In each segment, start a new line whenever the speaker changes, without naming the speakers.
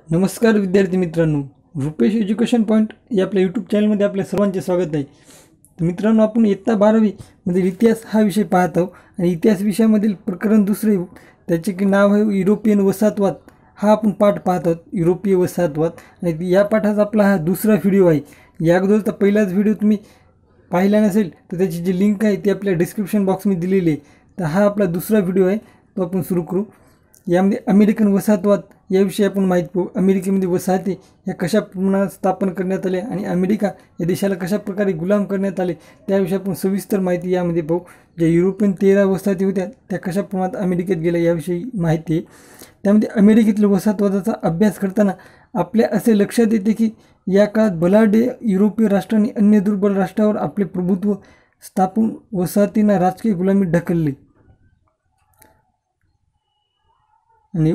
नमस्कार विद्यार्थी मित्रांनो, रुपेश एज्युकेशन पॉईंट या आपल्या यूट्यूब चॅनलमध्ये आपल्या सर्वांचे स्वागत आहे. तर मित्रांनो, आपण इयत्ता 12वी मध्ये इतिहास हा विषय पाहत आहोत आणि इतिहास विषयामधील प्रकरण दुसरे त्याचे की नाव आहे युरोपियन वसाहतवाद. हा आपण पाठ पाहत आहोत, युरोपीय वसाहतवाद. आणि या पाठाचा आपला हा दुसरा व्हिडिओ आहे. या अगोदरचा पहिलाच व्हिडिओ तुम्ही पाहिला नसेल तर त्याची जी लिंक आहे ती आपल्या डिस्क्रिप्शन बॉक्समध्ये दिलेली आहे. तर हा आपला दुसरा व्हिडिओ आहे, तो आपण सुरू करू. यामध्ये अमेरिकन वसाहतवाद याविषयी आपण माहिती पाहू. अमेरिकेमध्ये वसाहती ह्या कशा प्रमाणात स्थापन करण्यात आल्या आणि अमेरिका या देशाला कशा प्रकारे गुलाम करण्यात आले त्याविषयी आपण सविस्तर माहिती यामध्ये पाहू. ज्या युरोपियन 13 वसाहती होत्या त्या कशा प्रमाणात अमेरिकेत गेल्या याविषयी माहिती आहे. त्यामध्ये अमेरिकेतील वसाहतवादाचा अभ्यास करताना आपल्या असे लक्षात येते की या काळात बलाढ्य युरोपीय राष्ट्रांनी अन्य दुर्बल राष्ट्रावर आपले प्रभुत्व स्थापून वसाहतींना राजकीय गुलामीत ढकलले. आणि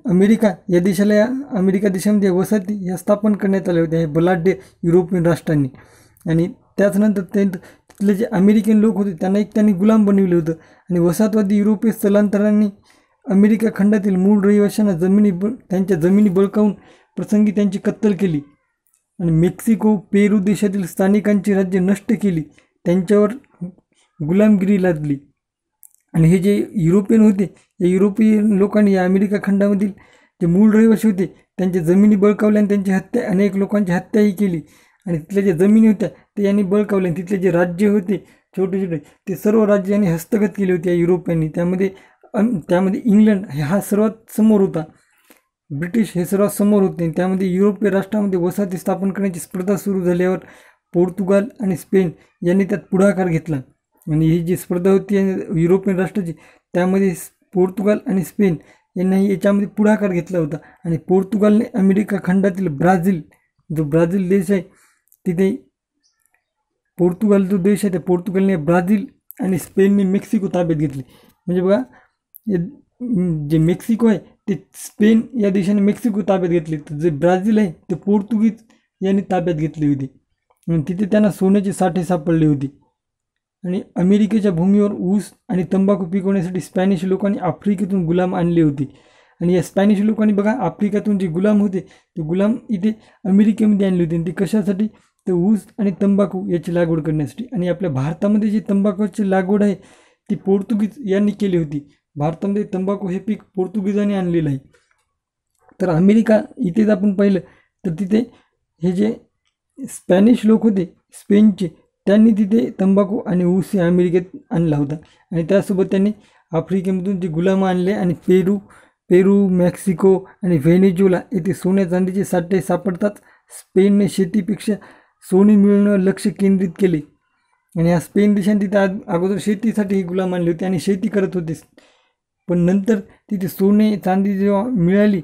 अमेरिका देशामध्ये वसाहती ह्या स्थापन करण्यात आल्या होत्या बलाढ्य युरोपियन राष्ट्रांनी. आणि त्याचनंतर तिथले जे अमेरिकन लोक होते त्यांनी गुलाम बनविले होतं. आणि वसाहतवादी युरोपीय स्थलांतरांनी अमेरिका खंडातील मूळ रहिवाशांना त्यांच्या जमिनी बळकावून प्रसंगी त्यांची कत्तल केली. आणि मेक्सिको, पेरू देशातील स्थानिकांची राज्य नष्ट केली, त्यांच्यावर गुलामगिरी लादली. आणि हे जे युरोपियन होते, या युरोपियन लोकांनी या अमेरिका खंडामधील जे मूळ रहिवासी होते त्यांच्या जमिनी बळकावल्या आणि त्यांची अनेक लोकांची हत्याही केली. आणि तिथल्या ज्या जमिनी होत्या ते यांनी बळकावल्या. तिथले जे राज्य होते छोटे छोटे ते सर्व राज्य यांनी हस्तगत केले होते या युरोपियननी. त्यामध्ये इंग्लंड हा सर्वात समोर होता, ब्रिटिश हे सर्वात समोर होते. त्यामध्ये युरोपीय राष्ट्रामध्ये वसाहती स्थापन करण्याची स्पर्धा सुरू झाल्यावर पोर्तुगाल आणि स्पेन यांनी त्यात पुढाकार घेतला. आणि ही जी स्पर्धा होती युरोपियन राष्ट्राची त्यामध्ये पोर्तुगाल आणि स्पेन यांनाही याच्यामध्ये पुढाकार घेतला होता. आणि पोर्तुगालने अमेरिका खंडातील ब्राझील देश आहे तिथे पोर्तुगाल जो देश आहे त्या पोर्तुगालने ब्राझील आणि स्पेनने मेक्सिको ताब्यात घेतले. म्हणजे बघा, जे मेक्सिको आहे ते स्पेन या देशाने मेक्सिको ताब्यात घेतले, तर जे ब्राझील आहे ते पोर्तुगीज यांनी ताब्यात घेतली होती. आणि तिथे त्यांना सोन्याचे साठे सापडले होते. आणि अमेरिकेच्या भूमीवर ऊस आणि तंबाखू पिकवण्यासाठी स्पॅनिश लोकांनी आफ्रिकेतून गुलाम आणले होते. आणि या स्पॅनिश लोकांनी बघा आफ्रिकेतून जे गुलाम होते ते गुलाम इथे अमेरिकेमध्ये आणले होते. आणि ते कशासाठी, तर ऊस आणि तंबाखू याची लागवड करण्यासाठी. आणि आपल्या भारतामध्ये जी तंबाखूची लागवड आहे ती पोर्तुगीज यांनी केली होती. भारतामध्ये तंबाखू हे पीक पोर्तुगीजांनी आणलेलं आहे. तर अमेरिका इथेच आपण पाहिलं तर तिथे हे जे स्पॅनिश लोक होते स्पेनचे त्यांनी तिथे तंबाखू आणि ऊस हे अमेरिकेत आणला होता. आणि त्यासोबत त्यांनी आफ्रिकेमधून जे गुलाम आणले. आणि पेरू, मेक्सिको आणि व्हेनेझुएला येथे सोन्या चांदीचे साठे सापडतात. स्पेनने शेतीपेक्षा सोने मिळवण्यावर लक्ष केंद्रित केले. आणि या स्पेन देशाने तिथे अगोदर शेतीसाठी हे गुलाम आणले होते आणि शेती करत होते. पण नंतर तिथे सोने चांदी जेव्हा मिळाली,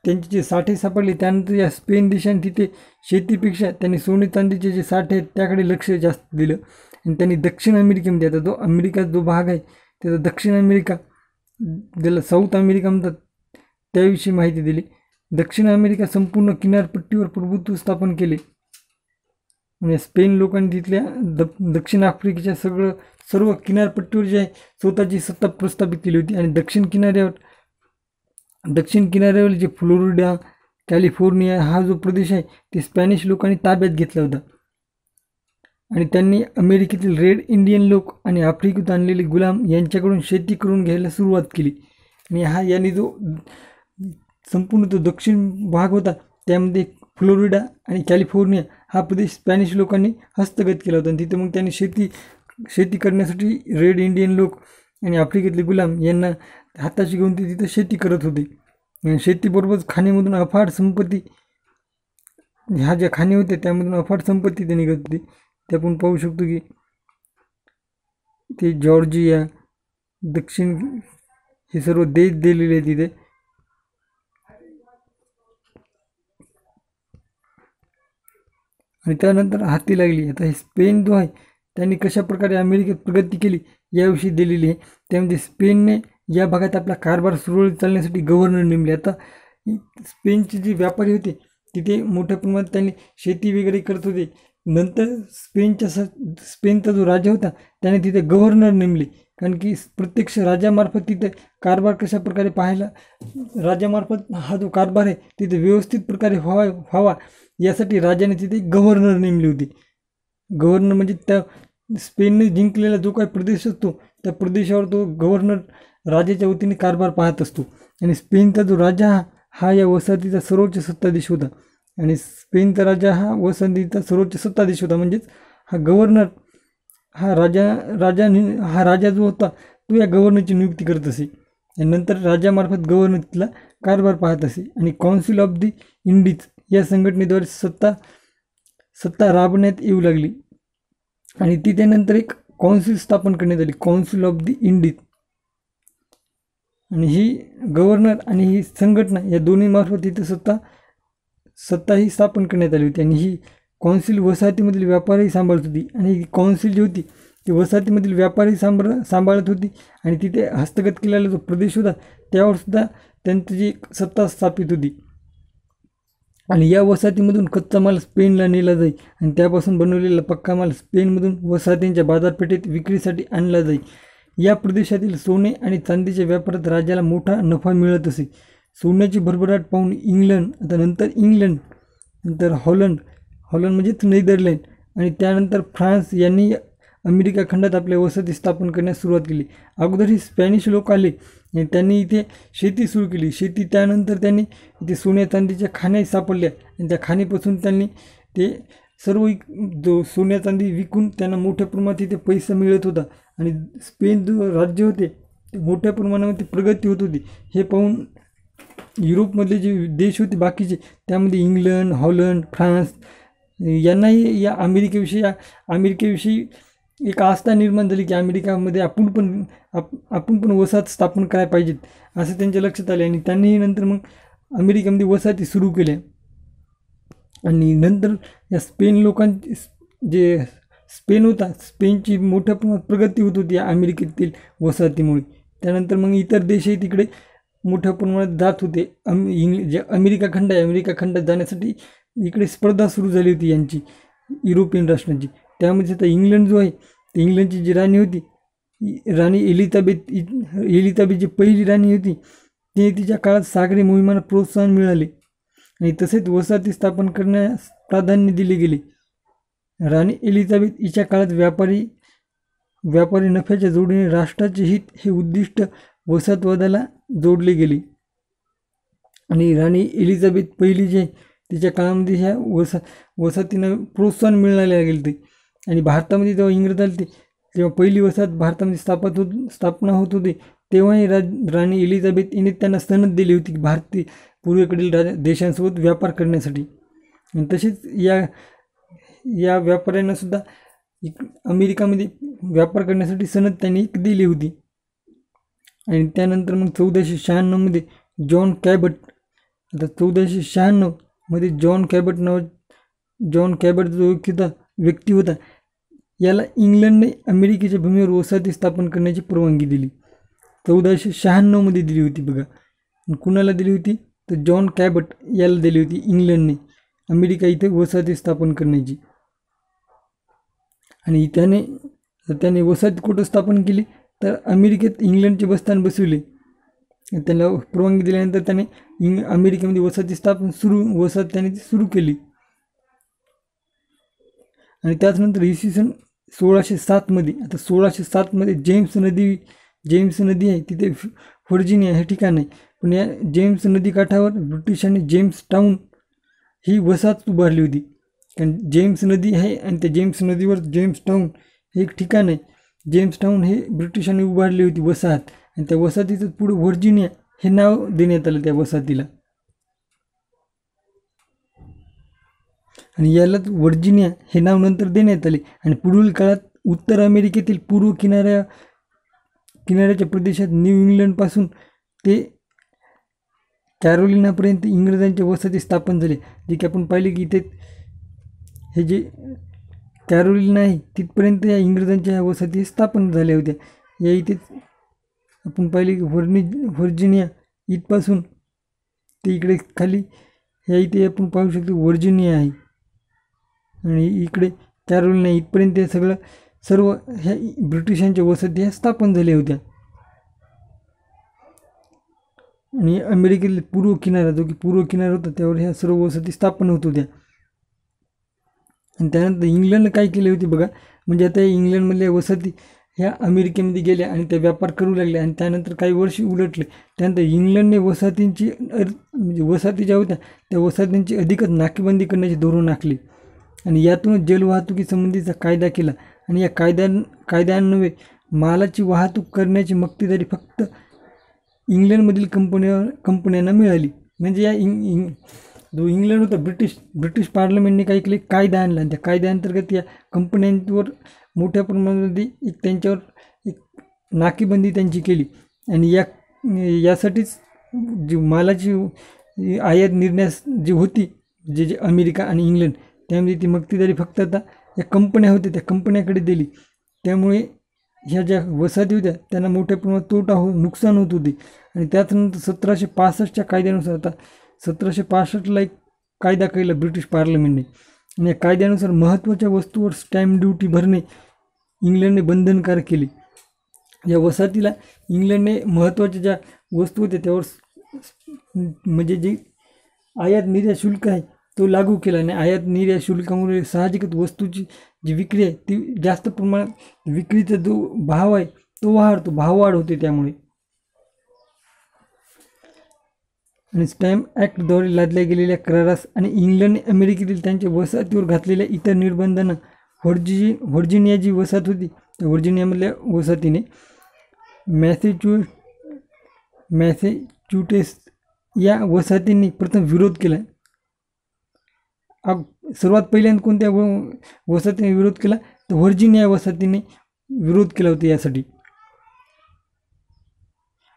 त्यांचे जे साठे सापडले, त्यानंतर या स्पेन देशाने तिथे शेतीपेक्षा त्यांनी सोने चांदीचे जे साठे आहेत त्याकडे लक्ष जास्त दिलं. आणि त्यांनी दक्षिण अमेरिकेमध्ये, आता अमेरिका जो भाग आहे त्याचा दक्षिण अमेरिका, ज्याला साऊथ अमेरिका म्हणतात, त्याविषयी माहिती दिली. दक्षिण अमेरिका संपूर्ण किनारपट्टीवर प्रभुत्व स्थापन केले. म्हणजे स्पेन लोकांनी तिथल्या दक्षिण आफ्रिकेच्या सर्व किनारपट्टीवर जे आहे स्वतःची सत्ता प्रस्थापित केली होती. आणि दक्षिण किनाऱ्यावर जे फ्लोरिडा, कॅलिफोर्निया हा जो प्रदेश आहे ते स्पॅनिश लोकांनी ताब्यात घेतला होता. आणि त्यांनी अमेरिकेतील रेड इंडियन लोक आणि आफ्रिकेत आणलेले गुलाम यांच्याकडून शेती करून घ्यायला सुरुवात केली. आणि यांनी जो संपूर्ण तो दक्षिण भाग होता त्यामध्ये फ्लोरिडा आणि कॅलिफोर्निया हा प्रदेश स्पॅनिश लोकांनी हस्तगत केला होता. आणि तिथे मग त्यांनी शेती करण्यासाठी रेड इंडियन लोक आणि आफ्रिकेतले गुलाम यांना हाताशी घेऊन ते तिथं शेती करत होते. शेतीबरोबरच खाणीमधून अफाट संपत्ती, ह्या ज्या खाणी होत्या त्यामधून अफाट संपत्ती ते निघत होती. ते आपण पाहू शकतो की ते जॉर्जिया, दक्षिण हे सर्व देश दिलेले आहेत तिथे. आणि त्यानंतर हाती लागली. आता हे स्पेन जो आहे त्यांनी कशा प्रकारे अमेरिकेत प्रगती केली याविषयी दिलेली आहे. त्यामध्ये स्पेनने या भागात आपला कारभार सुरळीत चालण्यासाठी गव्हर्नर नेमले. आता स्पेनचे जे व्यापारी होते तिथे मोठ्या प्रमाणात त्यांनी शेती वगैरे करत होते. नंतर स्पेनचा जो राजा होता त्याने तिथे गव्हर्नर नेमले. कारण की प्रत्यक्ष राजामार्फत तिथे कारभार कशा प्रकारे पाहायला, राजामार्फत हा जो कारभार आहे तिथे व्यवस्थित प्रकारे व्हावा यासाठी राजाने तिथे गव्हर्नर नेमले होते. गव्हर्नर म्हणजे त्या स्पेनने जिंकलेला जो काही प्रदेश असतो त्या प्रदेशावर तो गव्हर्नर राजाच्या वतीने कारभार पाहत असतो. आणि स्पेनचा जो राजा हा या वसाहतीचा सर्वोच्च सत्ताधीश होता. आणि स्पेनचा राजा हा वसंतीचा सर्वोच्च सत्ताधीश होता. म्हणजेच हा गव्हर्नर हा राजा जो होता तो या गव्हर्नरची नियुक्ती करत असे. आणि नंतर राजामार्फत गव्हर्नर तिथला कारभार पाहत असे. आणि काउन्सिल ऑफ द इंडीज या संघटनेद्वारे सत्ता राबवण्यात येऊ लागली. आणि ती त्यानंतर एक काउन्सिल स्थापन करण्यात आली, काउन्सिल ऑफ द इंडीज. आणि ही गव्हर्नर आणि ही संघटना या दोन्ही मार्फत इथे सत्ता ही स्थापन करण्यात आली होती. आणि ही काउन्सिल वसाहतीमधील व्यापारही सांभाळत होती. आणि ही काउन्सिल जी होती ती वसाहतीमधील व्यापारही सांभाळत होती. आणि तिथे हस्तगत केलेला जो प्रदेश होता त्यावर सुद्धा त्यांची जी सत्ता स्थापित होती. आणि या वसाहतीमधून कच्चा माल स्पेनला नेला जाई आणि त्यापासून बनवलेला पक्का माल स्पेनमधून वसाहतींच्या बाजारपेठेत विक्रीसाठी आणला जाई. या प्रदेशातील सोने आणि चांदीच्या व्यापारात राजाला मोठा नफा मिळत असे. सोन्याची भरभराट पाहून इंग्लंड, नंतर हॉलंड म्हणजेच नेदरलँड आणि त्यानंतर फ्रान्स यांनी अमेरिका खंडात आपल्या वसाहती स्थापन करण्यास सुरुवात केली. अगोदर ही स्पॅनिश लोक आले आणि त्यांनी इथे शेती सुरू केली. त्यानंतर त्यांनी इथे सोन्या चांदीच्या खाणी सापडल्या आणि त्या खाणीपासून त्यांनी ते सर्व जो सोन्या चांदी विकून त्यांना मोठ्या प्रमाणात इथे पैसा मिळत होता. आणि स्पेन जो राज्य होते ते मोठ्या प्रमाणामध्ये प्रगती होत होती. हे पाहून युरोपमधले जे देश होते बाकीचे त्यामध्ये इंग्लंड, हॉलंड, फ्रान्स यांनाही या अमेरिकेविषयी एक आस्था निर्माण झाली की अमेरिकामध्ये आपण पण वसाहत स्थापन करायला पाहिजेत असं त्यांच्या लक्षात आले. आणि त्यांनीही नंतर मग अमेरिकेमध्ये वसाहती सुरू केल्या. आणि नंतर या स्पेन लोकांची जे स्पेन होता स्पेनची मोठ्या प्रमाणात प्रगती होत होती या अमेरिकेतील वसाहतीमुळे. त्यानंतर मग इतर देशही तिकडे मोठ्या प्रमाणात जात होते. जे अमेरिका खंडात जाण्यासाठी इकडे स्पर्धा सुरू झाली होती यांची युरोपियन राष्ट्रांची. त्यामध्ये आता इंग्लंड जो आहे ते इंग्लंडची जी राणी होती राणी एलिझाबेथ जी पहिली राणी होती ती तिच्या काळात सागरी मोहिमांना प्रोत्साहन मिळाले आणि तसेच वसाहती स्थापन करण्यास प्राधान्य दिले गेले. राणी एलिझाबेथ हिच्या काळात व्यापारी नफ्याच्या जोडीने राष्ट्राचे हित हे उद्दिष्ट वसाहतवादाला जोडले गेले. आणि राणी एलिझाबेथ पहिली जी तिच्या काळामध्ये ह्या वसाहतींना प्रोत्साहन मिळायला गेले. आणि भारतामध्ये जेव्हा इंग्रज आले तेव्हा पहिली वसाहत भारतामध्ये स्थापना होत होती तेव्हाही राणी एलिझाबेथ हिने त्यांना सनद दिली होती की भारतीय पूर्वेकडील देशांसोबत व्यापार करण्यासाठी. आणि तसेच या व्यापाऱ्यांना सुद्धा अमेरिकामध्ये व्यापार करण्यासाठी सनद त्यांनी दिली होती. आणि त्यानंतर मग 1496 जॉन कॅबट, आता 1496 जॉन कॅबट जो व्यक्ती होता याला इंग्लंडने अमेरिकेच्या भूमीवर वसाहती स्थापन करण्याची परवानगी दिली. 1496 दिली होती बघा. कुणाला दिली होती तर जॉन कॅबट याला दिली होती इंग्लंडने अमेरिका इथे वसाहती स्थापन करण्याची. आणि त्याने वसाहती कुठं स्थापन केली तर अमेरिकेत इंग्लंडचे बस्तान बसविले. त्याला परवानगी दिल्यानंतर त्याने अमेरिकेमध्ये वसाहत त्याने सुरू केली. आणि त्याचनंतर इसवी सन 1607 आता 1607 जेम्स नदी आहे तिथे व्हर्जिनिया हे ठिकाण आहे. पण या जेम्स नदी काठावर ब्रिटिशांनी जेम्स टाऊन ही वसाहत उभारली होती. कारण जेम्स नदी आहे आणि त्या जेम्स नदीवर जेम्स टाऊन हे एक ठिकाण आहे. जेम्स टाऊन हे ब्रिटिशांनी उभारली होती वसाहत. आणि त्या वसाहतीचं पुढे व्हर्जिनिया हे नाव देण्यात आलं त्या वसाहतीला. आणि यालाच व्हर्जिनिया हे नाव नंतर देण्यात आले. आणि पुढील काळात उत्तर अमेरिकेतील पूर्व किनाऱ्याच्या प्रदेशात न्यू इंग्लंडपासून ते कॅरोलिनापर्यंत इंग्रजांच्या वसाहती स्थापन झाले. जे की आपण पाहिले की इथे हे जे कॅरोलिना आहे तिथपर्यंत या इंग्रजांच्या वसाहती स्थापन झाल्या होत्या. या इथेच आपण पाहिले की व्हर्जिनिया इथपासून ते इकडे खाली ह्या इथे आपण पाहू शकतो व्हर्जिनिया आहे. आणि इकडे कॅरोलिना इथपर्यंत हे सगळं सर्व ह्या ब्रिटिशांच्या वसाहती ह्या स्थापन झाल्या होत्या. आणि अमेरिकेतील पूर्व किनारा, जो की पूर्व किनारा होता, त्यावर ह्या सर्व वसाहती स्थापन होत होत्या. आणि त्यानंतर इंग्लंडनं काय केले होते बघा, म्हणजे आता इंग्लंडमधल्या वसाहती ह्या अमेरिकेमध्ये गेल्या आणि त्या व्यापार करू लागल्या. आणि त्यानंतर काही वर्ष उलटले, त्यानंतर इंग्लंडने वसाहतींची म्हणजे वसाहती ज्या होत्या त्या वसाहतींची अधिकच नाकेबंदी करण्याची धोरण आखली. आणि यातूनच जलवाहतुकी संबंधीचा कायदा केला. आणि या कायद्यान्वये मालाची वाहतूक करण्याची मक्तेदारी फक्त इंग्लंडमधील कंपन्यांना मिळाली. म्हणजे या जो इंग्लंड होता, ब्रिटिश पार्लमेंटने काय केले, कायदा आणला. आणि त्या कायद्याअंतर्गत या कंपन्यांवर मोठ्या प्रमाणामध्ये त्यांच्यावर एक नाकेबंदी त्यांची केली. आणि यासाठीच जी मालाची आयात निर्यात जी होती, जे अमेरिका आणि इंग्लंड, त्यामध्ये ती मक्तेदारी फक्त आता या कंपन्या होत्या त्या कंपन्याकडे दिली. त्यामुळे ह्या ज्या वसाहती होत्या त्यांना मोठ्या प्रमाणात नुकसान होत होते. आणि त्यानंतर 1765च्या कायद्यानुसार, आता 1765ला एक कायदा केला ब्रिटिश पार्लमेंटने. आणि या कायद्यानुसार महत्त्वाच्या वस्तूवर स्टॅम्प ड्युटी भरणे इंग्लंडने बंधनकारक केले. या वसाहतीला इंग्लंडने महत्त्वाच्या ज्या वस्तू होत्या त्यावर म्हणजे जे आयात निर्यात शुल्क आहे तो लागू केला. आणि आयात निर्यात शुल्कामुळे साहजिकच वस्तूची जी विक्री आहे ती जास्त प्रमाणात, विक्रीचा जो भाव आहे तो वाढतो, भाववाढ होते त्यामुळे. आणि स्टॅम्प ॲक्टद्वारे लादल्या गेलेल्या करारास आणि इंग्लंडने अमेरिकेतील त्यांच्या वसाहतीवर घातलेल्या इतर निर्बंधांना व्हर्जिनिया जी वसाहत होती त्या व्हर्जिनियामधल्या वसाहतीने मॅसेच्युसेट्स या वसाहतींनी प्रथम विरोध केला. सर्वात पहिल्यांदा कोणत्या वसाहतीने विरोध केला, तर व्हर्जिनिया वसाहतीने विरोध केला होता यासाठी.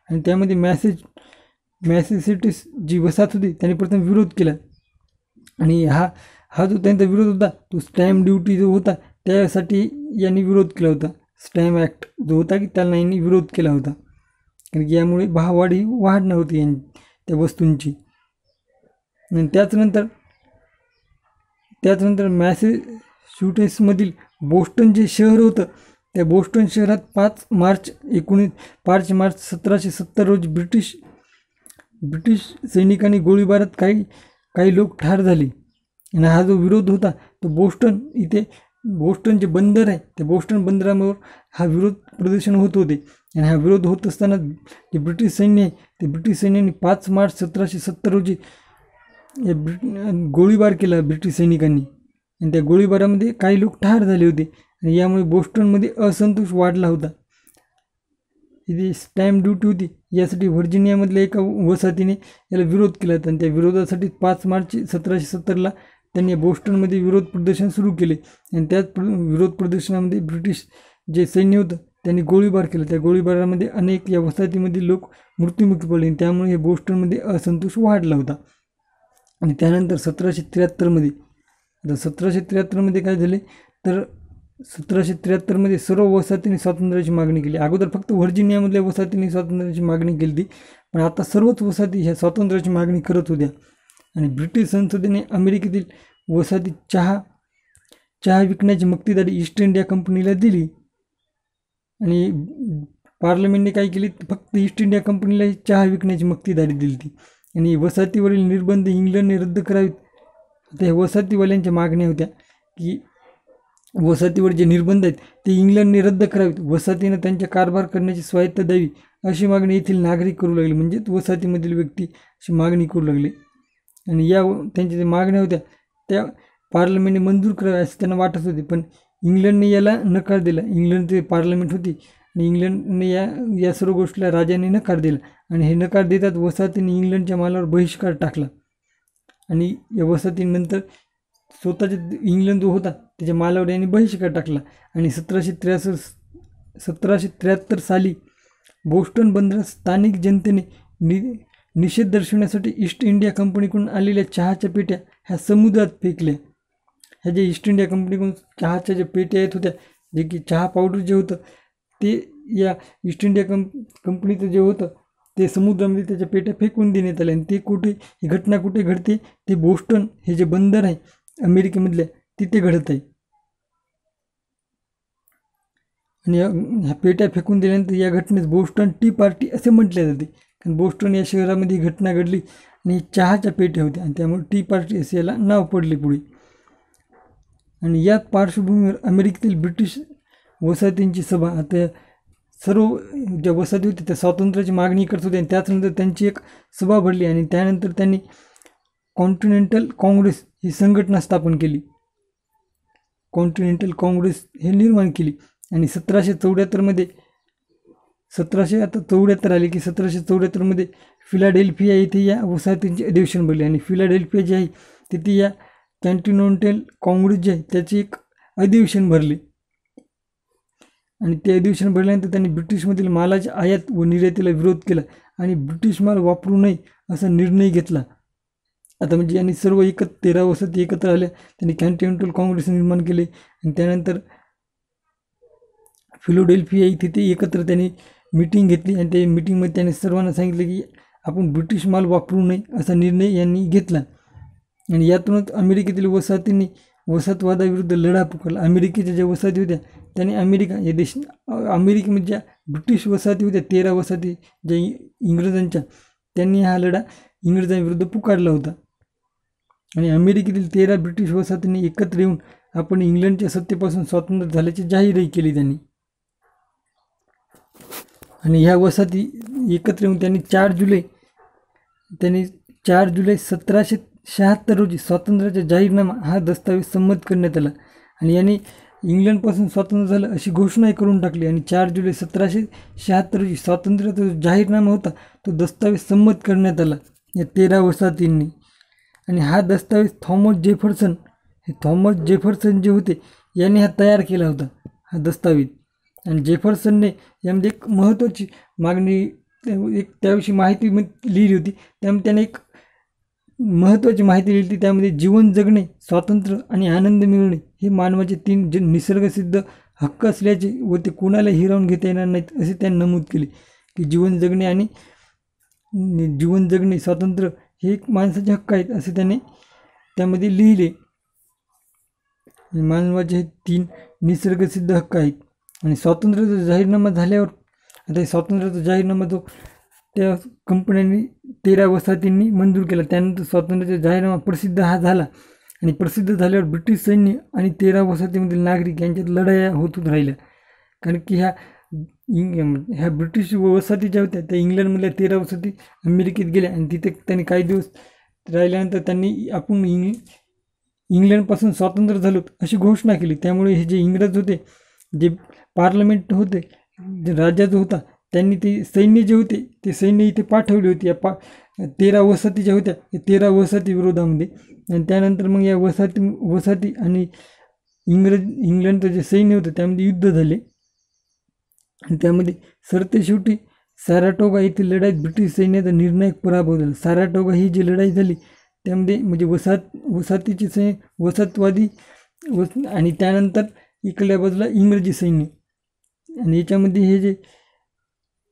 आणि त्यामध्ये मॅसेच्युसेट्स जी वसाहत होती त्याने प्रथम विरोध केला. आणि हा जो त्यांचा विरोध होता तो स्टॅम्प ड्युटी जो होता त्यासाठी यांनी विरोध केला होता. स्टॅम्प ॲक्ट जो होता की त्याला यांनी विरोध केला होता, कारण की यामुळे भाववाढी वाढणार होती त्या वस्तूंची. आणि त्याचनंतर मॅसेच्युसेट्समधील बोस्टन जे शहर होतं त्या बोस्टन शहरात 5 मार्च 1770 रोजी ब्रिटिश सैनिकांनी गोळीबारात काही लोक ठार झाले. आणि हा जो विरोध होता तो बोस्टन जे बंदर आहे त्या बोस्टन बंदरावर हा विरोध प्रदर्शन होत होते. आणि हा विरोध होत असताना जे ब्रिटिश सैन्य आहे ते ब्रिटिश सैन्याने 5 मार्च 1770 रोजी गोळीबार केला ब्रिटिश सैनिकांनी. आणि त्या गोळीबारामध्ये काही लोक ठार झाले होते. आणि यामुळे बोस्टनमध्ये असंतोष वाढला होता. ही स्टॅम्प ड्युटी होती यासाठी व्हर्जिनियामधल्या एका वसाहतीने याला विरोध केला होता. आणि त्या विरोधासाठी 5 मार्च 1770ला त्यांनी बोस्टनमध्ये विरोध प्रदर्शन सुरू केले. आणि त्याच विरोध प्रदर्शनामध्ये ब्रिटिश जे सैन्य होतं त्यांनी गोळीबार केला. त्या गोळीबारामध्ये अनेक या वसाहतीमधील लोक मृत्युमुखी पडले. आणि त्यामुळे हे बोस्टनमध्ये असंतोष वाढला होता. आणि त्यानंतर 1773मध्ये काय झाले, तर 1773मध्ये सर्व वसाहतींनी स्वातंत्र्याची मागणी केली. अगोदर फक्त व्हर्जिनियामधल्या वसाहतींनी स्वातंत्र्याची मागणी केली होती, पण आता सर्वच वसाहती ह्या स्वातंत्र्याची मागणी करत होत्या. आणि ब्रिटिश संसदेने अमेरिकेतील वसाहती चहा विकण्याची मक्तेदारी ईस्ट इंडिया कंपनीला दिली. आणि पार्लमेंटने काय केली, फक्त ईस्ट इंडिया कंपनीला चहा विकण्याची मक्तेदारी दिली ती. आणि वसाहतीवरील निर्बंध इंग्लंडने रद्द करावेत. आता ह्या वसाहतीवाल्यांच्या मागण्या होत्या की वसाहतीवर जे निर्बंध आहेत ते इंग्लंडने रद्द करावेत, वसाहतीनं त्यांच्या कारभार करण्याची स्वायत्ता द्यावी, अशी मागणी येथील नागरिक करू लागले. म्हणजे वसाहतीमधील व्यक्ती अशी मागणी करू लागले. आणि त्यांच्या ज्या मागण्या होत्या त्या पार्लमेंटने मंजूर कराव्या असं त्यांना वाटत होते, पण इंग्लंडने याला नकार दिला. इंग्लंडचे पार्लमेंट होती आणि इंग्लंडने या सर्व गोष्टीला राजाने नकार दिला. आणि हे नकार देतात वसाहतीने इंग्लंडच्या मालावर बहिष्कार टाकला. आणि या वसाहतीनंतर स्वतःच्या इंग्लंड जो होता त्याच्या मालावर यांनी बहिष्कार टाकला. आणि 1773 साली बोस्टन बंदरात स्थानिक जनतेने निषेध दर्शवण्यासाठी ईस्ट इंडिया कंपनीकडून आलेल्या चहाच्या पेट्या ह्या समुद्रात फेकल्या. ह्या ज्या ईस्ट इंडिया कंपनीकडून चहाच्या ज्या पेट्या येत होत्या, जे की चहा पावडर जे होतं ते या ईस्ट इंडिया कंपनीचं जे होतं ते समुद्रामध्ये त्याच्या पेट्या फेकून देण्यात आल्या. आणि ही घटना कुठे घडते, ते बोस्टन हे जे बंदर आहे अमेरिकेमधल्या तिथे घडत आहे. आणि ह्या पेट्या फेकून दिल्यानंतर या घटनेस बोस्टन टी पार्टी असे म्हटले जाते. कारण बोस्टन या शहरामध्ये ही घटना घडली आणि चहाच्या पेट्या होत्या आणि त्यामुळे टी पार्टी असे याला नाव पडले पुढे. आणि या पार्श्वभूमीवर अमेरिकेतील ब्रिटिश वसाहतींची सभा, आता सर्व ज्या वसाहती होत्या त्या स्वातंत्र्याची मागणी करत होत्या आणि त्याचनंतर त्यांची एक सभा भरली आणि त्यानंतर त्यांनी कॉन्टिनेंटल काँग्रेस ही संघटना स्थापन केली. कॉन्टिनेंटल काँग्रेस हे निर्माण केली आणि 1774 आले की 1774 फिलाडेल्फिया येथे या वसाहतींचे अधिवेशन भरले आणि फिलाडेल्फिया जे आहे तिथे या कॉन्टिनेंटल काँग्रेस जे आहे त्याचे एक अधिवेशन भरले आणि ते अधिवेशन भरल्यानंतर त्यांनी ब्रिटिशमधील मालाच्या आयात व निर्यातीला विरोध केला आणि ब्रिटिश माल वापरू नये असा निर्णय घेतला. आता म्हणजे यांनी सर्व 13 वसाहती एकत्र आल्या, त्यांनी कॉन्टिनेंटल काँग्रेस निर्माण केले आणि त्यानंतर फिलाडेल्फिया तिथे एकत्र त्यांनी मीटिंग घेतली आणि त्या मीटिंगमध्ये त्यांनी सर्वांना सांगितले की आपण ब्रिटिश माल वापरू नये असा निर्णय यांनी घेतला. आणि यातूनच अमेरिकेतील वसाहतींनी वसाहतवादाविरुद्ध लढा पुकारला. अमेरिकेच्या ज्या वसाहती होत्या त्यांनी अमेरिकेमध्ये ज्या ब्रिटिश वसाहती होत्या 13 वसाहती ज्या इंग्रजांच्या, त्यांनी हा लढा इंग्रजांविरुद्ध पुकारला होता. आणि अमेरिकेतील 13 ब्रिटिश वसाहतींनी एकत्र येऊन आपण इंग्लंडच्या सत्तेपासून स्वतंत्र झाल्याची जाहीरही केली त्यांनी. आणि ह्या वसाहती एकत्र येऊन त्यांनी 4 जुलै 1776 रोजी स्वातंत्र्याचा जाहीरनामा हा दस्तावेज संमत करण्यात आला आणि यांनी इंग्लंडपासून स्वातंत्र्य झालं अशी घोषणाही करून टाकली. आणि 4 जुलै 1776 रोजी स्वातंत्र्याचा जो जाहीरनामा होता तो दस्तावेज संमत करण्यात आला या 13 वसाहतींनी. आणि हा दस्तावेज थॉमस जेफरसन जे होते यांनी हा तयार केला होता हा दस्तावेज. आणि जेफरसनने यामध्ये एक महत्त्वाची मागणी, एक त्याविषयी माहिती लिहिली होती. त्यामध्ये त्याने एक महत्त्वाची माहिती लिहिली होती. त्यामध्ये जीवन जगणे, स्वातंत्र्य आणि आनंद मिळवणे हे मानवाचे 3 जे निसर्गसिद्ध हक्क असल्याचे व ते कोणाला हिरावून घेता येणार नाहीत असे त्यांनी नमूद केले की जीवन जगणे, स्वातंत्र्य हे एक माणसाचे हक्क आहेत असे त्याने त्यामध्ये लिहिले. मानवाचे हे 3 निसर्गसिद्ध हक्क आहेत. आणि स्वातंत्र्याचा जाहीरनामा झाल्यावर, आता स्वातंत्र्याचा जाहीरनामा जो त्या कंपन्यांनी 13 वसाहतींनी मंजूर केला, त्यानंतर स्वातंत्र्याचा जाहीरनामा प्रसिद्ध हा झाला. आणि प्रसिद्ध झाल्यावर ब्रिटिश सैन्य आणि 13 वसाहतीमधील नागरिक यांच्यात लढाया होत राहिल्या. कारण की ह्या ब्रिटिश वसाहती ज्या होत्या त्या इंग्लंडमधल्या 13 वसाहती अमेरिकेत गेल्या आणि तिथे त्यांनी काही दिवस राहिल्यानंतर त्यांनी आपण इंग्लंडपासून स्वातंत्र्य झालो अशी घोषणा केली. त्यामुळे हे जे इंग्रज होते, जे पार्लमेंट होते, जे राजा जो होता, त्यांनी ते सैन्य जे होते ते सैन्य इथे पाठवली होती या 13 वसाहती ज्या होत्या या 13 वसाहती विरोधामध्ये. आणि त्यानंतर मग या वसाहती आणि इंग्लंडचं जे सैन्य होतं त्यामध्ये युद्ध झाले आणि त्यामध्ये सरतेशेवटी सॅराटोगा येथील लढाईत ब्रिटिश सैन्याचा निर्णायक पराभव झाला. सॅराटोगा ही जी लढाई झाली त्यामध्ये म्हणजे वसाहतीचे वसाहतवादी आणि त्यानंतर इकडल्या बाजूला इंग्रजी सैन्य. आणि याच्यामध्ये हे जे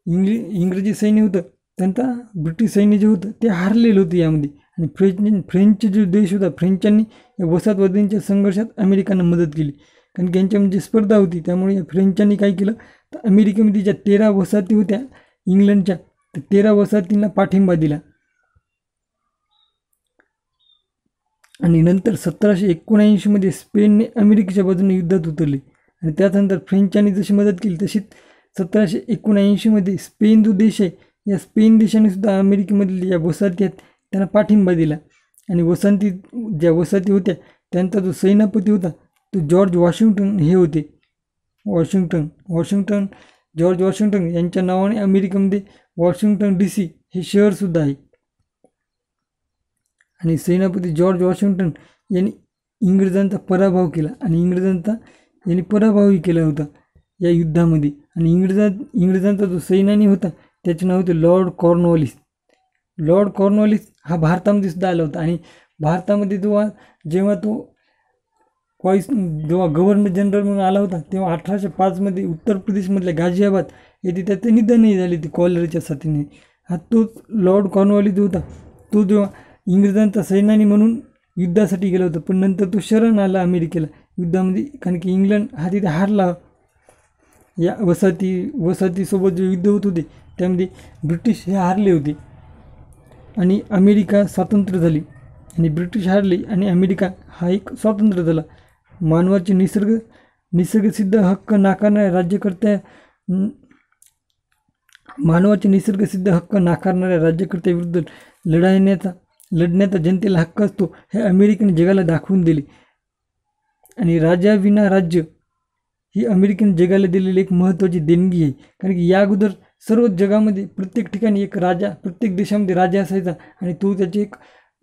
इंग्रजी सैन्य होतं त्यांचा ब्रिटिश सैन्य जे होतं ते हारलेलं होतं यामध्ये. आणि फ्रेंच जो देश होता, फ्रेंचांनी या वसाहतवाद्यांच्या संघर्षात अमेरिकांना मदत केली. कारण की यांच्यामध्ये स्पर्धा होती. त्यामुळे या फ्रेंचांनी काय केलं तर अमेरिकेमध्ये ज्या 13 वसाहती होत्या इंग्लंडच्या, त्या 13 वसाहतींना पाठिंबा दिला. आणि नंतर 1779 स्पेनने अमेरिकेच्या बाजूने युद्धात उतरले आणि त्यानंतर फ्रेंचांनी जशी मदत केली तशीच 1779 स्पेन जो देश आहे या स्पेन देशाने सुद्धा अमेरिकेमधील या वसाहती आहेत त्यांना पाठिंबा दिला. आणि ज्या वसाहती होत्या त्यांचा जो सेनापती होता तो जॉर्ज वॉशिंग्टन हे होते. जॉर्ज वॉशिंग्टन यांच्या नावाने अमेरिकेमध्ये वॉशिंग्टन DC हे शहरसुद्धा आहे. आणि सेनापती जॉर्ज वॉशिंग्टन यांनी इंग्रजांचा पराभव केला आणि यांनी पराभवही केला होता या युद्धामध्ये. आणि इंग्रजांचा जो सेनानी होता त्याचे नाव होते लॉर्ड कॉर्नवॉलिस हा भारतामध्ये सुद्धा आला होता. आणि भारतामध्ये जेव्हा गव्हर्नर जनरल म्हणून आला होता तेव्हा 1805 उत्तर प्रदेशमधल्या गाझियाबाद येथे त्याचं निधनही झाले ते कॉलरेच्या साथीने. हा तोच लॉर्ड कॉर्नवॉलिस जो होता तो जेव्हा इंग्रजांचा सैनानी म्हणून युद्धासाठी गेला होता, पण नंतर तो शरण आला अमेरिकेला युद्धामध्ये. कारण की इंग्लंड हा तिथे हारला. या वसाहतीसोबत जे युद्ध होत होते त्यामध्ये ब्रिटिश हे हारले होते आणि अमेरिका स्वतंत्र झाली. आणि ब्रिटिश हारले आणि अमेरिका हा एक स्वातंत्र्य झाला. मानवाचे निसर्गसिद्ध हक्क नाकारणाऱ्या राज्यकर्त्याविरुद्ध लढण्याचा जनतेला हक्क असतो हे अमेरिकेने जगाला दाखवून दिले. आणि राजा विना राज्य ही अमेरिकेने जगाला दिलेली एक महत्त्वाची देणगी आहे. कारण की या अगोदर सर्व जगामध्ये प्रत्येक ठिकाणी एक राजा, प्रत्येक देशामध्ये राजा असायचा आणि तो त्याची एक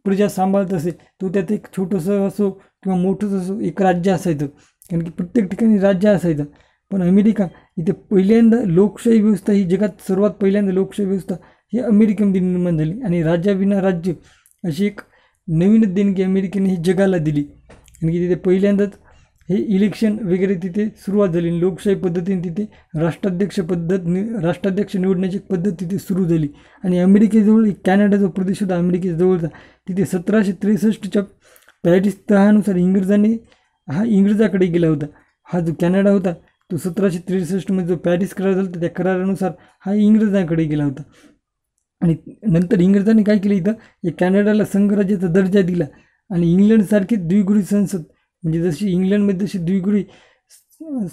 प्रजा सांभाळत असे. तो त्यात एक छोटंसं असो किंवा मोठंच असो एक राज्य असायचं, कारण की प्रत्येक ठिकाणी राज्य असायचं. पण अमेरिका इथे पहिल्यांदा लोकशाही व्यवस्था, ही जगात सर्वात पहिल्यांदा लोकशाही व्यवस्था ही अमेरिकेमध्ये निर्माण झाली आणि राजा विना राज्य अशी एक नवीनच देणगी अमेरिकेने ही जगाला दिली. कारण की तिथे पहिल्यांदाच हे इलेक्शन वगैरे तिथे सुरुवात झाली. लोकशाही पद्धतीने तिथे राष्ट्राध्यक्ष निवडण्याची पद्धत तिथे सुरू झाली. आणि अमेरिकेजवळ एक कॅनडा जो प्रदेश होता अमेरिकेजवळचा, तिथे 1763च्या पॅरिस तहानुसार इंग्रजाकडे गेला होता. हा जो कॅनडा होता तो 1763मध्ये जो पॅरिस करार झाला त्या करारानुसार हा इंग्रजांकडे गेला होता. आणि नंतर इंग्रजांनी काय केलं, इथं या कॅनडाला संघराज्याचा दर्जा दिला. आणि इंग्लंडसारखी द्विगुणी संसद, म्हणजे जशी इंग्लंडमध्ये जशी द्विगुणी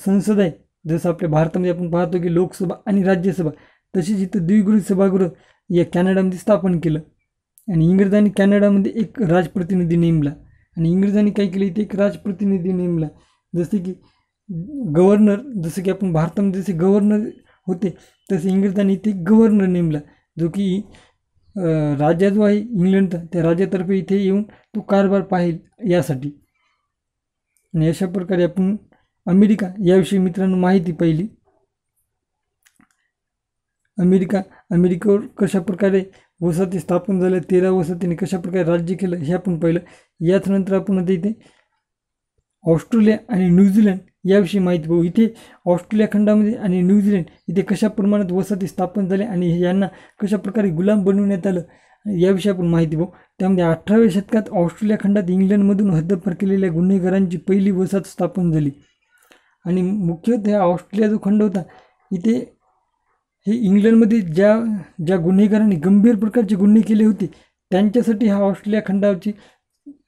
संसद आहे, जसं आपल्या भारतामध्ये आपण पाहतो की लोकसभा आणि राज्यसभा, तशीच इथं द्विगुणी सभागृह या कॅनडामध्ये स्थापन केलं. आणि इंग्रजांनी कॅनडामध्ये एक राजप्रतिनिधी नेमला. आणि इंग्रजांनी काय केलं, इथे एक राजप्रतिनिधी नेमला, जसे की गव्हर्नर. जसं की आपण भारतामध्ये जसे गव्हर्नर होते तसे इंग्रजांनी इथे गव्हर्नर नेमला, जो की राजा जो आहे इंग्लंडचा त्या राजातर्फे इथे येऊन तो कारभार पाहिल यासाठी. आणि अशा प्रकारे आपण अमेरिका याविषयी मित्रांनो माहिती पाहिली. अमेरिकेवर कशा प्रकारे वसाहती स्थापन झाल्या, 13 वसाहतीने कशा प्रकारे राज्य केलं हे आपण पाहिलं. याच नंतर आपण आता इथे ऑस्ट्रेलिया आणि न्यूझीलंड याविषयी माहिती पाहू. इथे ऑस्ट्रेलिया खंडामध्ये आणि न्यूझीलंड इथे कशा प्रमाणात वसाहती स्थापन झाल्या आणि यांना कशा प्रकारे गुलाम बनवण्यात आलं याविषयी आपण माहिती पाहू. त्यामध्ये 18व्या शतकात ऑस्ट्रेलिया खंडात इंग्लंडमधून हद्दपार केलेल्या गुन्हेगारांची पहिली वसाहत स्थापन झाली. आणि मुख्यतः ऑस्ट्रेलिया जो खंड होता इथे हे इंग्लंडमध्ये ज्या गुन्हेगारांनी गंभीर प्रकारचे गुन्हे केले होते त्यांच्यासाठी हा ऑस्ट्रेलिया खंडाची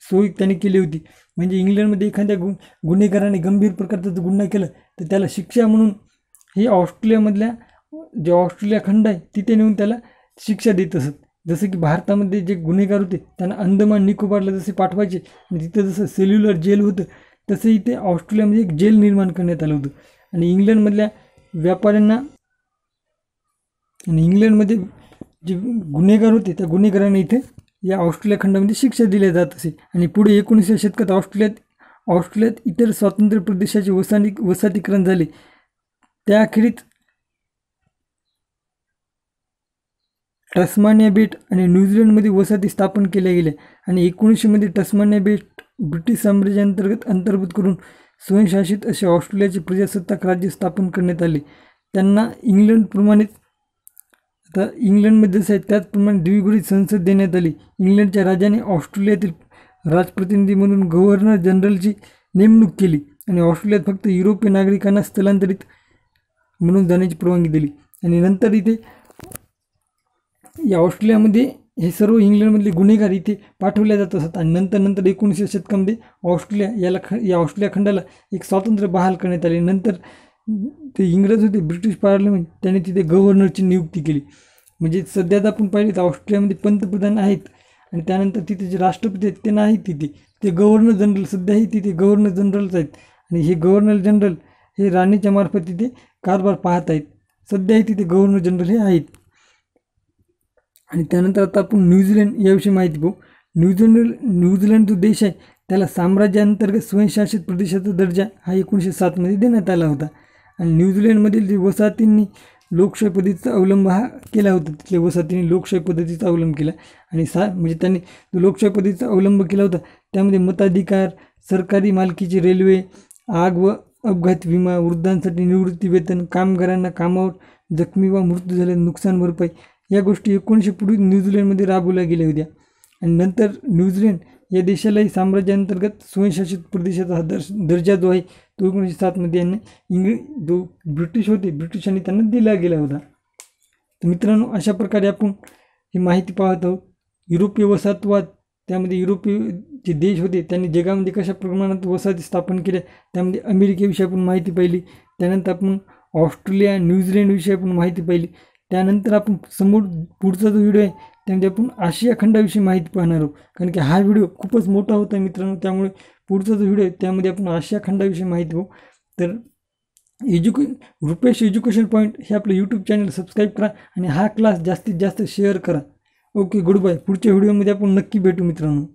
सोय त्यांनी केली होती. म्हणजे इंग्लंडमध्ये एखाद्या गुन्हेगाराने गंभीर प्रकारचा जो गुन्हा केला तर त्याला शिक्षा म्हणून हे ऑस्ट्रेलियामधल्या जे ऑस्ट्रेलिया खंड आहे तिथे नेऊन त्याला शिक्षा देत असत. जसं की भारतामध्ये जे गुन्हेगार होते त्यांना अंदमान निकोबारला जसे पाठवायचे आणि तिथं जसं सेल्युलर जेल होतं तसं इथे ऑस्ट्रेलियामध्ये एक जेल निर्माण करण्यात आलं होतं. आणि इंग्लंडमधल्या व्यापाऱ्यांना आणि इंग्लंडमध्ये जे गुन्हेगार होते त्या गुन्हेगारांना इथे या ऑस्ट्रेलिया खंडामध्ये शिक्षा दिल्या जात असे. आणि पुढे 19व्या शतकात ऑस्ट्रेलियात इतर स्वातंत्र्य प्रदेशाचे वसाहतीकरण झाले. त्याखेरीज टस्मानिया बेट आणि न्यूझीलंडमध्ये वसाहती स्थापन केल्या गेल्या. आणि 1900मध्ये टस्मानिया बेट ब्रिटिश अंतर्भूत करून स्वयंशासित असे ऑस्ट्रेलियाचे प्रजासत्ताक राज्य स्थापन करण्यात आले. त्यांना इंग्लंडप्रमाणेच आता इंग्लंडमध्ये जसं आहे त्याचप्रमाणे द्विगुणी संसद देण्यात आली. इंग्लंडच्या राजाने ऑस्ट्रेलियातील राजप्रतिनिधी म्हणून गव्हर्नर जनरलची नेमणूक केली आणि ऑस्ट्रेलियात फक्त युरोपीय नागरिकांना स्थलांतरित म्हणून जाण्याची परवानगी दिली. आणि नंतर इथे या ऑस्ट्रेलियामध्ये हे सर्व इंग्लंडमधले गुन्हेगार इथे पाठवले जात असत. आणि नंतर 19व्या शतकामध्ये या ऑस्ट्रेलिया खंडाला एक स्वातंत्र्य बहाल करण्यात आले. नंतर ते इंग्रज होते ब्रिटिश पार्लमेंट त्यांनी तिथे गव्हर्नरची नियुक्ती केली. म्हणजे सध्याच आपण पाहिले तर ऑस्ट्रेलियामध्ये पंतप्रधान आहेत आणि त्यानंतर तिथे जे राष्ट्रपती आहेत ते नाहीत, तिथे ते गव्हर्नर जनरल सध्याही तिथे गव्हर्नर जनरलच आहेत. आणि हे गव्हर्नर जनरल हे राणीच्या मार्फत तिथे कारभार पाहत आहेत. सध्याही तिथे गव्हर्नर जनरल हे आहेत. आणि त्यानंतर आता आपण न्यूझीलंड याविषयी माहिती पाहू. न्यूझीलंड जो देश आहे त्याला साम्राज्याअंतर्गत स्वयंशासित प्रदेशाचा दर्जा हा 1907मध्ये देण्यात आला होता. आणि न्यूझीलंडमधील जे वसाहतींनी लोकशाही पद्धतीचा अवलंब हा केला होता, तिथल्या वसाहतींनी लोकशाही पद्धतीचा अवलंब केला. आणि म्हणजे त्यांनी जो लोकशाही पद्धतीचा अवलंब केला होता त्यामध्ये मताधिकार, सरकारी मालकीची रेल्वे, आग व अपघात विमा, वृद्धांसाठी निवृत्ती वेतन, कामगारांना कामावर जखमी व मृत्यू झाल्यास नुकसान भरपाई या गोष्टी 1900 पूर्वी न्यूझीलंडमध्ये राबवल्या गेल्या होत्या. आणि नंतर न्यूझीलंड या देशालाही साम्राज्याअंतर्गत स्वयंशासित प्रदेशाचा दर्जा जो आहे तो 1907मध्ये यांनी जो ब्रिटिश होते ब्रिटिशांनी त्यांना दिला गेला होता. तर मित्रांनो, अशा प्रकारे आपण ही माहिती पाहत आहोत. युरोपीय वसाहतवाद, त्यामध्ये युरोपीय जे देश होते त्यांनी जगामध्ये कशा प्रमाणात वसाहती स्थापन केल्या, त्यामध्ये अमेरिकेविषयी आपण माहिती पाहिली. त्यानंतर आपण ऑस्ट्रेलिया, न्यूझीलंडविषयी आपण माहिती पाहिली. त्यानंतर आपण समोर पुढचा जो व्हिडिओ आहे त्यामध्ये आपण आशिया खंडाविषयी माहिती पाहणार आहोत, कारण की हा व्हिडिओ खूपच मोठा होता मित्रांनो. त्यामुळे पुढचा जो व्हिडिओ आहे त्यामध्ये आपण आशिया खंडाविषयी माहिती पाहू. तर रुपेश एज्युकेशन पॉईंट हे आपलं यूट्यूब चॅनल सबस्क्राईब करा आणि हा क्लास जास्तीत जास्त शेअर करा. Okay, good bye. पुढच्या व्हिडिओमध्ये आपण नक्की भेटू मित्रांनो.